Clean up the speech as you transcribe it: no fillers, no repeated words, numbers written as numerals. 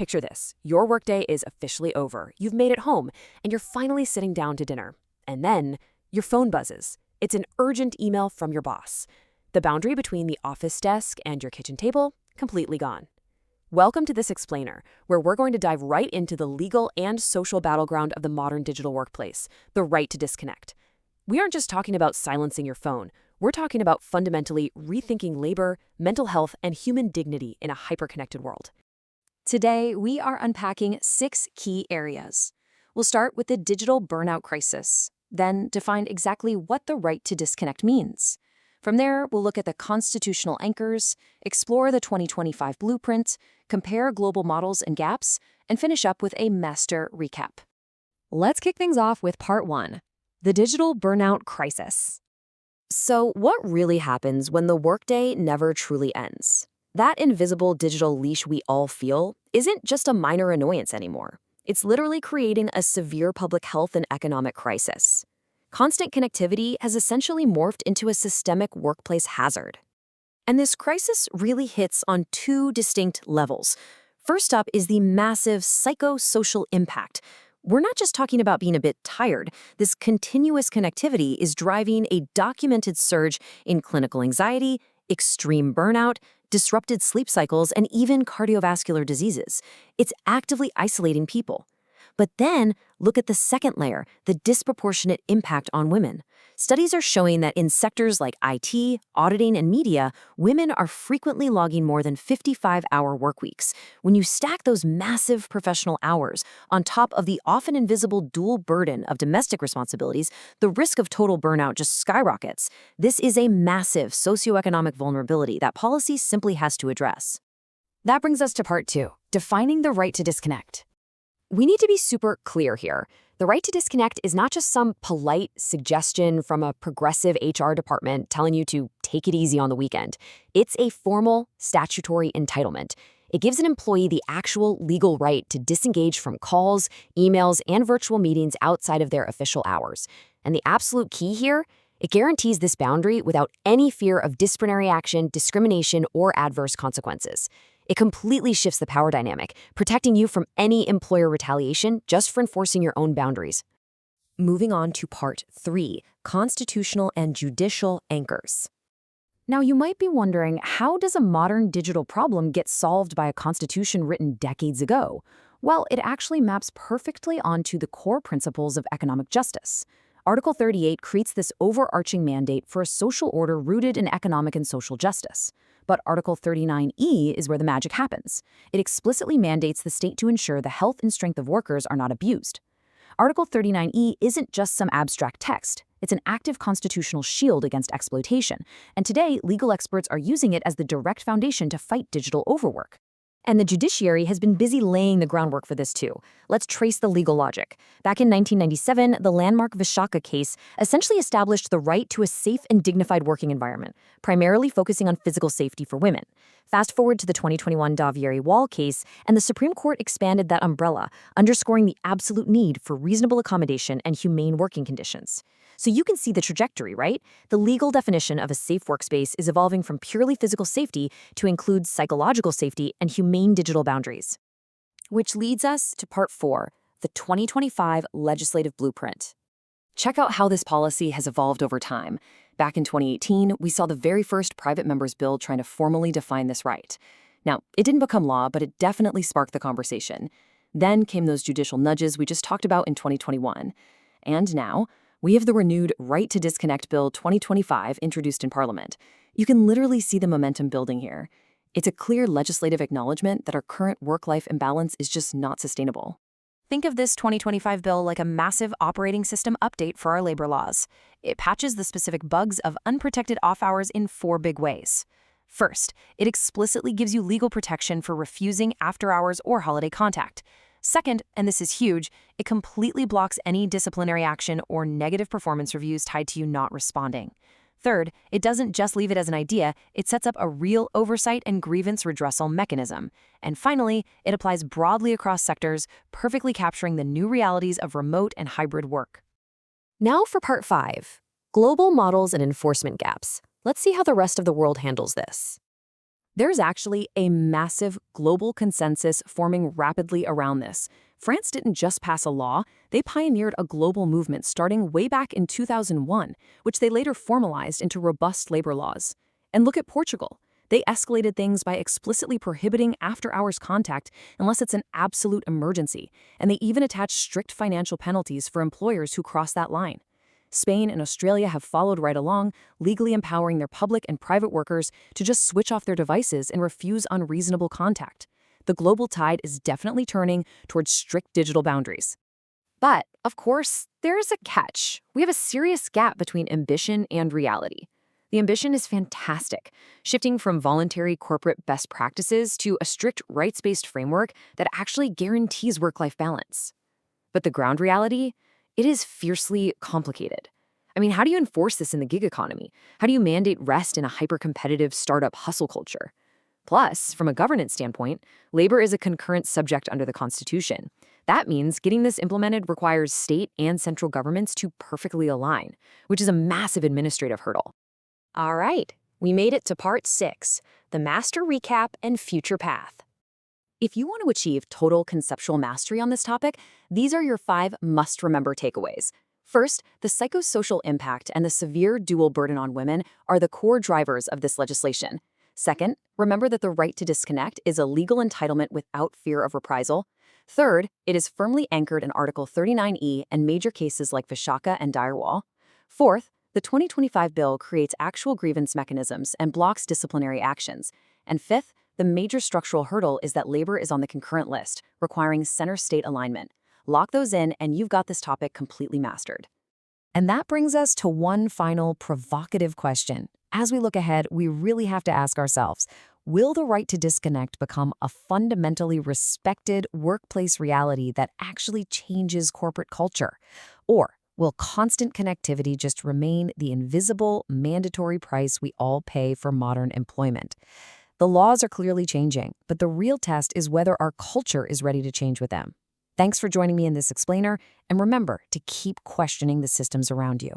Picture this. Your workday is officially over. You've made it home, and you're finally sitting down to dinner. And then your phone buzzes. It's an urgent email from your boss. The boundary between the office desk and your kitchen table, completely gone. Welcome to This Explainer, where we're going to dive right into the legal and social battleground of the modern digital workplace, the right to disconnect. We aren't just talking about silencing your phone. We're talking about fundamentally rethinking labor, mental health, and human dignity in a hyper-connected world. Today, we are unpacking 6 key areas. We'll start with the digital burnout crisis, then define exactly what the right to disconnect means. From there, we'll look at the constitutional anchors, explore the 2025 blueprint, compare global models and gaps, and finish up with a master recap. Let's kick things off with part 1, the digital burnout crisis. So, what really happens when the workday never truly ends? That invisible digital leash we all feel isn't just a minor annoyance anymore. It's literally creating a severe public health and economic crisis. Constant connectivity has essentially morphed into a systemic workplace hazard. And this crisis really hits on 2 distinct levels. First up is the massive psychosocial impact. We're not just talking about being a bit tired. This continuous connectivity is driving a documented surge in clinical anxiety, extreme burnout, disrupted sleep cycles, and even cardiovascular diseases. It's actively isolating people. But then, look at the second layer, the disproportionate impact on women. Studies are showing that in sectors like IT, auditing, and media, women are frequently logging more than 55-hour work weeks. When you stack those massive professional hours on top of the often invisible dual burden of domestic responsibilities, the risk of total burnout just skyrockets. This is a massive socioeconomic vulnerability that policy simply has to address. That brings us to part 2, defining the right to disconnect. We need to be super clear here. The right to disconnect is not just some polite suggestion from a progressive HR department telling you to take it easy on the weekend. It's a formal statutory entitlement. It gives an employee the actual legal right to disengage from calls, emails, and virtual meetings outside of their official hours. And the absolute key here, it guarantees this boundary without any fear of disciplinary action, discrimination, or adverse consequences. It completely shifts the power dynamic, protecting you from any employer retaliation just for enforcing your own boundaries. Moving on to part 3, constitutional and judicial anchors. Now, you might be wondering, how does a modern digital problem get solved by a constitution written decades ago? Well, it actually maps perfectly onto the core principles of economic justice. Article 38 creates this overarching mandate for a social order rooted in economic and social justice. But Article 39E is where the magic happens. It explicitly mandates the state to ensure the health and strength of workers are not abused. Article 39E isn't just some abstract text. It's an active constitutional shield against exploitation. And today, legal experts are using it as the direct foundation to fight digital overwork. And the judiciary has been busy laying the groundwork for this too. Let's trace the legal logic. Back in 1997, the landmark Vishaka case essentially established the right to a safe and dignified working environment, primarily focusing on physical safety for women. Fast forward to the 2021 Daviri-Wall case, and the Supreme Court expanded that umbrella, underscoring the absolute need for reasonable accommodation and humane working conditions. So you can see the trajectory, right? The legal definition of a safe workspace is evolving from purely physical safety to include psychological safety and humane digital boundaries. Which leads us to part 4, the 2025 legislative blueprint. Check out how this policy has evolved over time. Back in 2018, we saw the very first private members' bill trying to formally define this right. Now, it didn't become law, but it definitely sparked the conversation. Then came those judicial nudges we just talked about in 2021. And now, we have the renewed Right to Disconnect Bill 2025 introduced in Parliament. You can literally see the momentum building here. It's a clear legislative acknowledgement that our current work-life imbalance is just not sustainable. Think of this 2025 bill like a massive operating system update for our labor laws. It patches the specific bugs of unprotected off-hours in 4 big ways. First, it explicitly gives you legal protection for refusing after-hours or holiday contact. Second, and this is huge, it completely blocks any disciplinary action or negative performance reviews tied to you not responding. Third, it doesn't just leave it as an idea, it sets up a real oversight and grievance redressal mechanism. And finally, it applies broadly across sectors, perfectly capturing the new realities of remote and hybrid work. Now for part 5, global models and enforcement gaps. Let's see how the rest of the world handles this. There's actually a massive global consensus forming rapidly around this. France didn't just pass a law, they pioneered a global movement starting way back in 2001, which they later formalized into robust labor laws. And look at Portugal. They escalated things by explicitly prohibiting after-hours contact unless it's an absolute emergency, and they even attached strict financial penalties for employers who cross that line. Spain and Australia have followed right along, legally empowering their public and private workers to just switch off their devices and refuse unreasonable contact. The global tide is definitely turning towards strict digital boundaries. But, of course, there's a catch. We have a serious gap between ambition and reality. The ambition is fantastic, shifting from voluntary corporate best practices to a strict rights-based framework that actually guarantees work-life balance. But the ground reality? It is fiercely complicated. I mean, how do you enforce this in the gig economy? How do you mandate rest in a hyper-competitive startup hustle culture? Plus, from a governance standpoint, labor is a concurrent subject under the Constitution. That means getting this implemented requires state and central governments to perfectly align, which is a massive administrative hurdle. All right, we made it to part 6, the master recap and future path. If you want to achieve total conceptual mastery on this topic, these are your 5 must-remember takeaways. First, the psychosocial impact and the severe dual burden on women are the core drivers of this legislation. Second, remember that the right to disconnect is a legal entitlement without fear of reprisal. Third, it is firmly anchored in Article 39E and major cases like Vishaka and Direwall. Fourth, the 2025 bill creates actual grievance mechanisms and blocks disciplinary actions. And fifth, the major structural hurdle is that labor is on the concurrent list, requiring center-state alignment. Lock those in, and you've got this topic completely mastered. And that brings us to one final provocative question. As we look ahead, we really have to ask ourselves, will the right to disconnect become a fundamentally respected workplace reality that actually changes corporate culture? Or will constant connectivity just remain the invisible, mandatory price we all pay for modern employment? The laws are clearly changing, but the real test is whether our culture is ready to change with them. Thanks for joining me in this explainer, and remember to keep questioning the systems around you.